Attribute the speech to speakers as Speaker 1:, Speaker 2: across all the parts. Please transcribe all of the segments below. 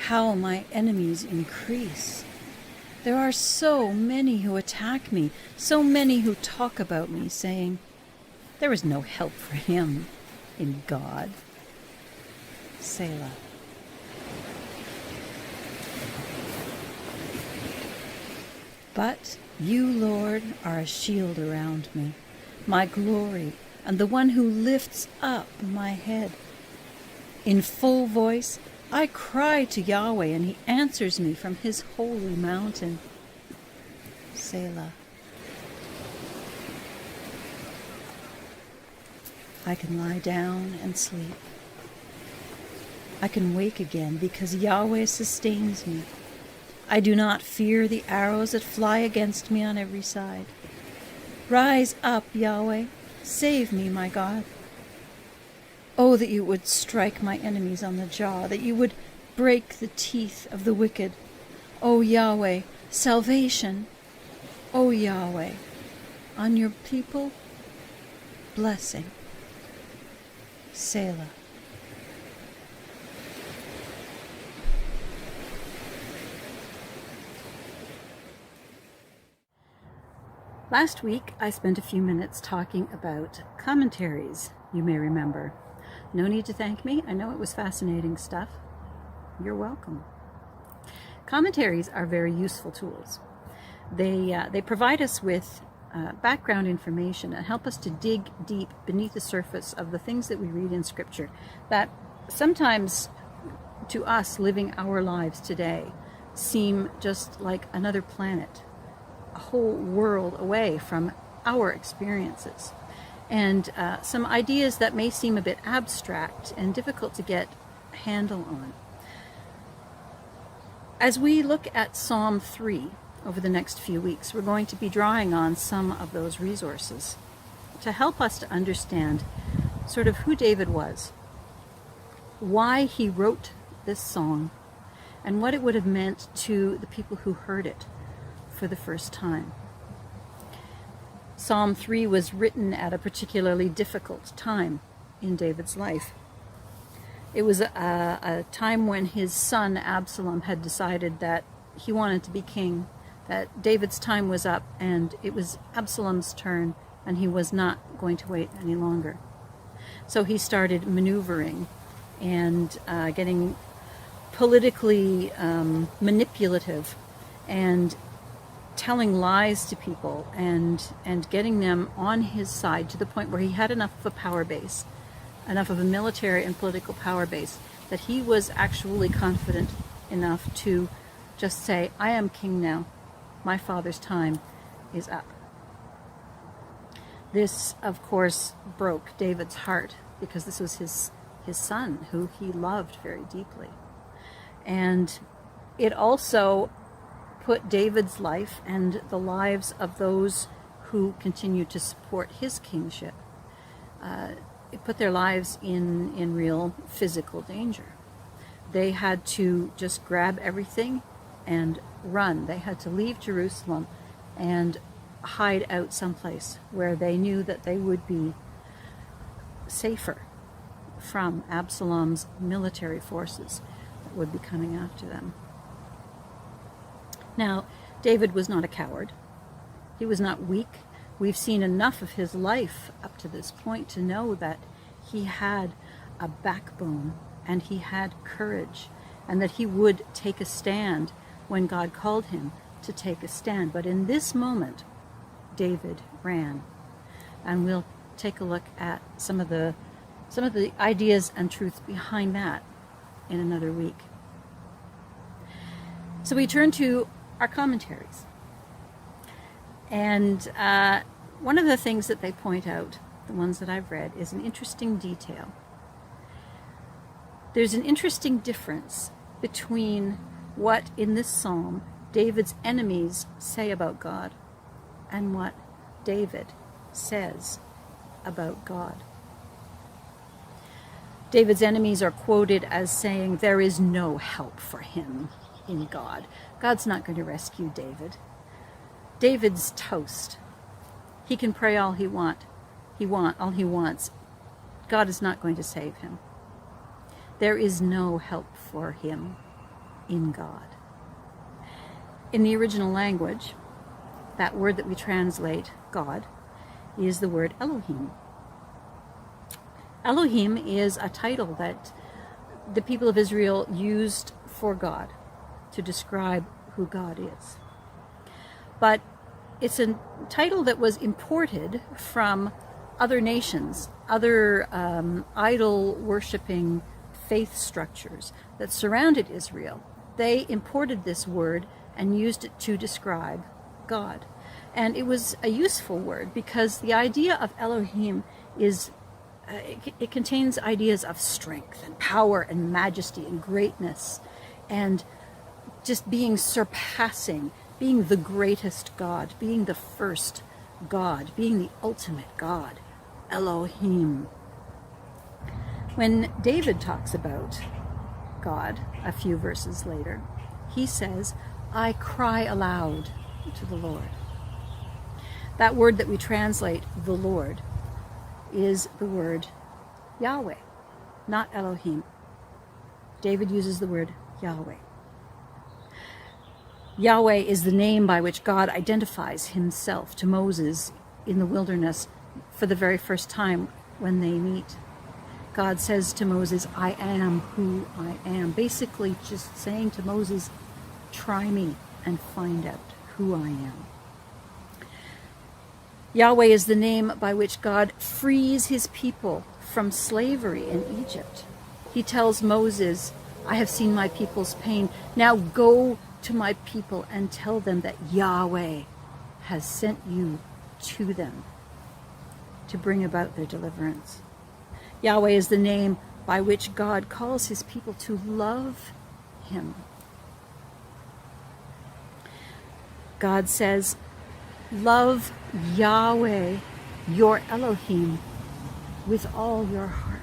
Speaker 1: how my enemies increase. There are so many who attack me, so many who talk about me, saying, there is no help for him in God. Selah. But you, Lord, are a shield around me, my glory, and the one who lifts up my head. In full voice, I cry to Yahweh, and he answers me from his holy mountain. Selah. I can lie down and sleep. I can wake again because Yahweh sustains me. I do not fear the arrows that fly against me on every side. Rise up, Yahweh. Save me, my God. Oh, that you would strike my enemies on the jaw, that you would break the teeth of the wicked. O Yahweh, salvation. O Yahweh, on your people, blessing. Selah. Last week, I spent a few minutes talking about commentaries, you may remember. No need to thank me. I know it was fascinating stuff. You're welcome. Commentaries are very useful tools. They provide us with background information and help us to dig deep beneath the surface of the things that we read in Scripture that sometimes to us living our lives today seem just like another planet, a whole world away from our experiences. And some ideas that may seem a bit abstract and difficult to get a handle on. As we look at Psalm 3 over the next few weeks, we're going to be drawing on some of those resources to help us to understand sort of who David was, why he wrote this song, and what it would have meant to the people who heard it for the first time. Psalm 3 was written at a particularly difficult time in David's life. It was a time when his son Absalom had decided that he wanted to be king, that David's time was up, and it was Absalom's turn, and he was not going to wait any longer. So he started maneuvering and getting politically manipulative and telling lies to people and getting them on his side to the point where he had enough of a power base, enough of a military and political power base, that he was actually confident enough to just say, I am king now. My father's time is up. This, of course, broke David's heart because this was his son who he loved very deeply. And it also put David's life and the lives of those who continued to support his kingship, it put their lives in real physical danger. They had to just grab everything and run. They had to leave Jerusalem and hide out someplace where they knew that they would be safer from Absalom's military forces that would be coming after them. Now, David was not a coward. He was not weak. We've seen enough of his life up to this point to know that he had a backbone and he had courage and that he would take a stand when God called him to take a stand. But in this moment, David ran. And we'll take a look at some of the ideas and truths behind that in another week. So we turn to our commentaries. And one of the things that they point out, the ones that I've read, is an interesting detail. There's an interesting difference between what in this psalm David's enemies say about God and what David says about God. David's enemies are quoted as saying, there is no help for him in God. God's not going to rescue David. David's toast. He can pray all he wants. God is not going to save him. There is no help for him in God. In the original language, that word that we translate God is the word Elohim. Elohim is a title that the people of Israel used for God to describe who God is. But it's a title that was imported from other nations, other idol-worshipping faith structures that surrounded Israel. They imported this word and used it to describe God. And it was a useful word because the idea of Elohim is, it contains ideas of strength and power and majesty and greatness and just being surpassing, being the greatest God, being the first God, being the ultimate God, Elohim. When David talks about God a few verses later, he says, I cry aloud to the Lord. That word that we translate the Lord is the word Yahweh, not Elohim. David uses the word Yahweh. Yahweh is the name by which God identifies himself to Moses in the wilderness for the very first time when they meet. God says to Moses, I am who I am. Basically just saying to Moses, try me and find out who I am. Yahweh is the name by which God frees his people from slavery in Egypt. He tells Moses, I have seen my people's pain. Now go to my people and tell them that Yahweh has sent you to them to bring about their deliverance. Yahweh is the name by which God calls his people to love him. God says, love Yahweh, your Elohim, with all your heart.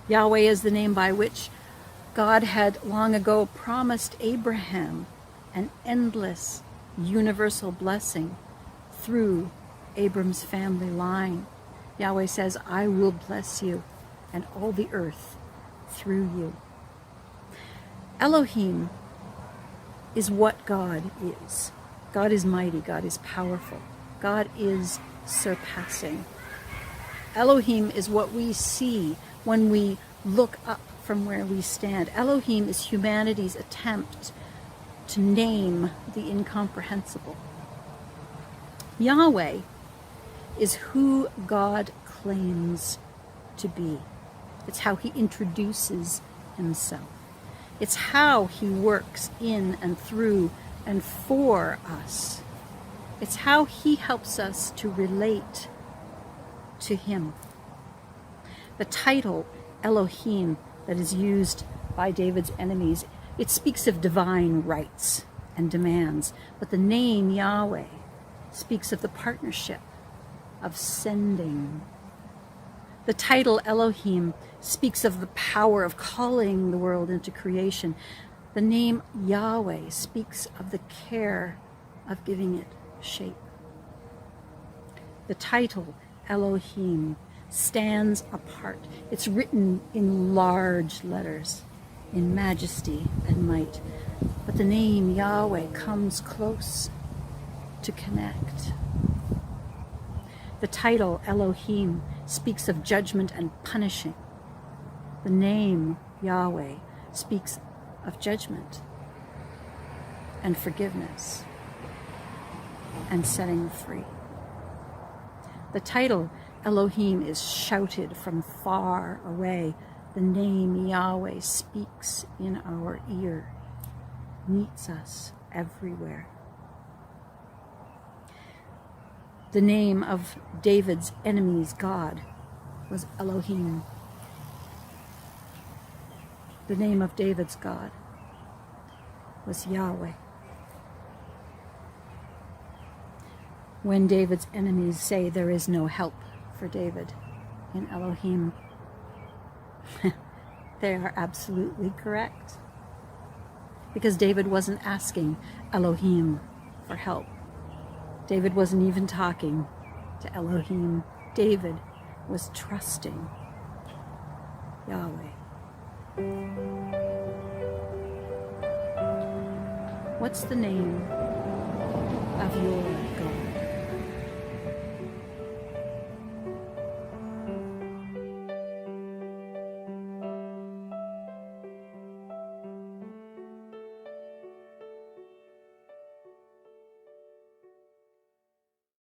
Speaker 1: Yahweh is the name by which God had long ago promised Abraham an endless, universal blessing through Abram's family line. Yahweh says, I will bless you and all the earth through you. Elohim is what God is. God is mighty. God is powerful. God is surpassing. Elohim is what we see when we look up from where we stand. Elohim is humanity's attempt to name the incomprehensible. Yahweh is who God claims to be. It's how he introduces himself. It's how he works in and through and for us. It's how he helps us to relate to him. The title Elohim that is used by David's enemies, it speaks of divine rights and demands, but the name Yahweh speaks of the partnership of sending. The title Elohim speaks of the power of calling the world into creation. The name Yahweh speaks of the care of giving it shape. The title Elohim stands apart. It's written in large letters, in majesty and might. But the name Yahweh comes close to connect. The title Elohim speaks of judgment and punishing. The name Yahweh speaks of judgment and forgiveness and setting free. The title Elohim is shouted from far away. The name Yahweh speaks in our ear, meets us everywhere. The name of David's enemy's God was Elohim. The name of David's God was Yahweh. When David's enemies say there is no help for David in Elohim, they are absolutely correct. Because David wasn't asking Elohim for help. David wasn't even talking to Elohim. David was trusting Yahweh. What's the name